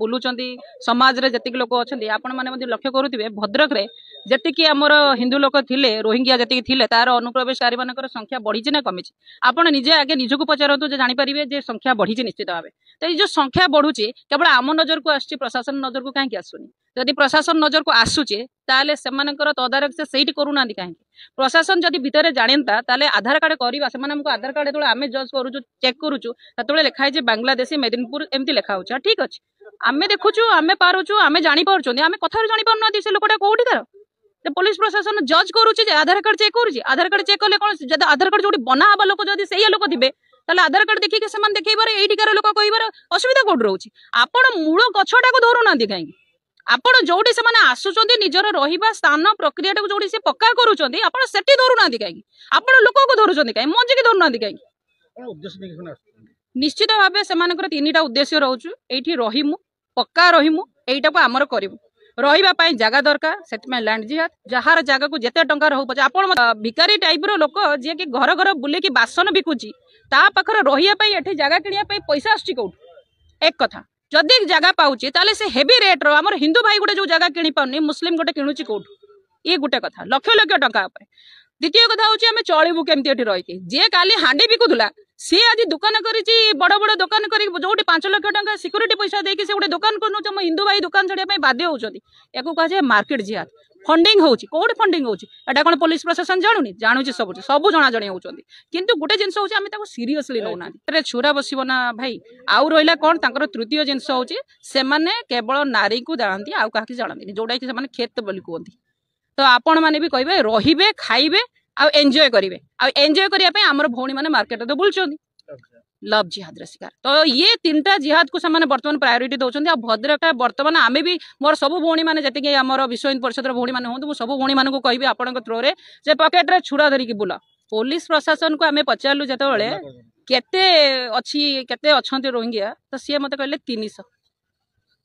बुलूचंदी समाज रे जतिक लोक अछंती आपण माने मध्ये लक्ष्य करूथिबे भद्रक रे जतिक हमर हिंदू लोक थिले रोहिंग्या जतिक थिले तार अनुप्रवेशकारी मानकर संख्या बढ़ी ना कमी आपण निजे आगे निजको पचारतु जे जानि परिबे जे संख्या बढ़ी निश्चित भाबे तो ये जो संख्या बढ़ुची केवल आम नजर को आसुची प्रशासन नजर को कहीं आसुनी जदि प्रशासन नजर को आसुचे ताले सेमानकर तदारक से सेठी करूना कहीं प्रशासन जदि भितर जानता ताले आधार कार्ड करवा से आधार कार्ड जो आम जज करूँ चेक करूँ से लिखाई बांग्लादेशी मेदिनीपुर एमती लिखा हो ठीक अच्छे आम देखुचु आम पारुचु आम जापर आम कथा जापर से लोकटा कौटी तार पुलिस प्रशासन जज करुच्चे आधार कार्ड चेक करुच्चे आधार कार्ड चेक कले कौन जब आधार कार्ड जो बना हवा लोक जब से लोक थे ताले आधार कार्ड देखिए से देखर यहीकार लोक कह असुविधा कौट रोचे आपण मूल गछटा को धरुना कहीं आपण जोटी से आसुचंदी निजर रहिबा स्थान प्रक्रिया टाको जोटी से पक्का करूचंदी आपण सेठी धरुना कहीं आपण लोक को धरुचंदी कहीं मंजी की धरुना कहीं निश्चित भाव से तीनटा उद्देश्य रोचु एठी रहिमु पक्का रहिमु एटा को आमर करिमु रहिबा पई जगह दरकार सेति लैंड जिहाद जहार जगह को जेते टंका रहू पछे आपण भिकारी टाइप रो लोक जे कि घर घर बुले कि बासन बिकुची ता पाखर रहिया पई एठी जगह किनिया पई पैसा आछी कोठ एक कथा जदि जगह पाउची ताले से हेवी रेट रो हमर हिंदू भाई गोटे जो जगह किनि पाउनी मुस्लिम गोटे किणुची कोठ ये गोटे कथा लक्ष लक्ष टंका पे द्वितीय कथा होची हमें चलिबु केमती एठी रहिके जे काली हांडी बिकुदुला सी आज दुकान करिची बड़ बड़ दुकान करी जोटी 5 लाख टंका सिक्यूरिटी पैसा देके से गोटे दुकान करनु हिंदू भाई दुकान छड़िया पई बाध्य होउचंदी याकू कहा जाय मार्केट जिहाद फंडिंग होउची कोड फंडिंग होउची एटा कोन पुलिस प्रशासन जानुनी जानुची सब जना जणी होउचंदी किंतु गोटे जिंस होउची आमे ताको सीरियसली नौना रे छुरा बसिबो ना भाई आउ रहिला कोन तांकर तृतीय जिंस होउची से माने केवल नारी को जानती आउ काकी जानती जोडा कि से माने खेत बोली कोंती तो आपण माने भी कहबे रहिबे खाइबे आ एंजॉय करिवे आ एंजॉय करिया पे हमर भौणी माने मार्केट तो बुलचोंदी लव जिहाद रे शिकार तो ये तीनटा जिहाद को सामान्य वर्तमान प्रायोरिटी दउचंदी आ भद्रक वर्तमान आमे भी मोर सब भौणी माने जति के हमर विश्व हिंदू परिषद रो भौणी माने होंतु मो सब भौणी माने को कहबी आपन को थ्रो रे जे पॉकेट रे छुरा धरी की बुला पुलिस प्रशासन को आमे पचारलु जतबेले केते अछि केते अछंती रोहिंग्या तो सी मते कहले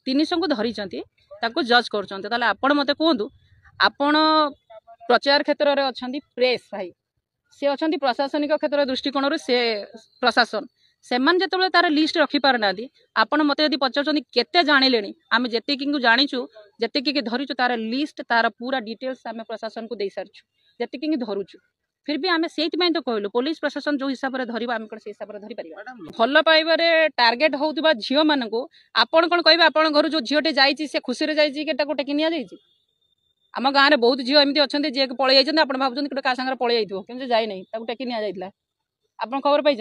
300 को धरी चंती ताको जज करचंती ताले आपन मते कहंतु आपण प्रचार क्षेत्र रे अछंती प्रेस भाई से अछंती प्रशासनिक क्षेत्र दृष्टिकोण से प्रशासन सेमान जतबेले तार लिस्ट रखी पार नादी आपण मते यदि पचारचंती केते जानिलेनी आमे जेते किंगु जानिचु जेते कि धरिचु तार लिस्ट तार पूरा डिटेल्स आमे प्रशासन को दे सारछु जेते किंगु धरुचु फिर भी आमे सेति में तो कहलु पुलिस प्रशासन जो हिसाब रे धरिबा आमे कोन से हिसाब रे धरि परिबा भल पाइबारे टार्गेट होउतबा झियो मानकु आपण कोन कहबा आपण घर जो झियोटे जाईची से खुशी रे जाईची केटा को टेकिनिया जाईची आम गाँव में बहुत झील एमती अच्छा जी पलि जाइए आप भावुँ क्या सागर पलि जाइए कि जाए ना टेकी नि जाता आप खबर पाई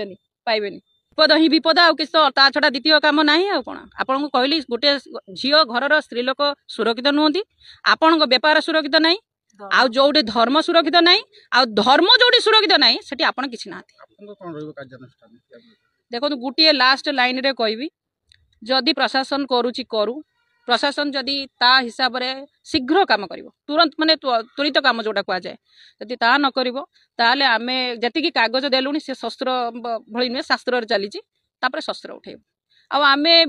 पाइबे विपद ही विपद आ कि ता छड़ा द्वितीय कम ना कौन आपको कहली गोटे झील घर स्त्री लोक सुरक्षित नुहति आपण बेपार सुरक्षित ना आउ जो धर्म सुरक्षित ना आ धर्म जो सुरक्षित ना से आपड़ कि ना देखो गोटे लास्ट लाइन रे कहबी जदि प्रशासन करुच्ची करू प्रशासन जदि ता हिसाब रे शीघ्र काम करिवो तुरंत माने त्वरित काम जोटा कह जाए जदि ता न करिवो ताले आमे जति कागज देलुनी से शस्त्र भଳି नुहे शास्त्र चली शस्त्र उठेब आ आमे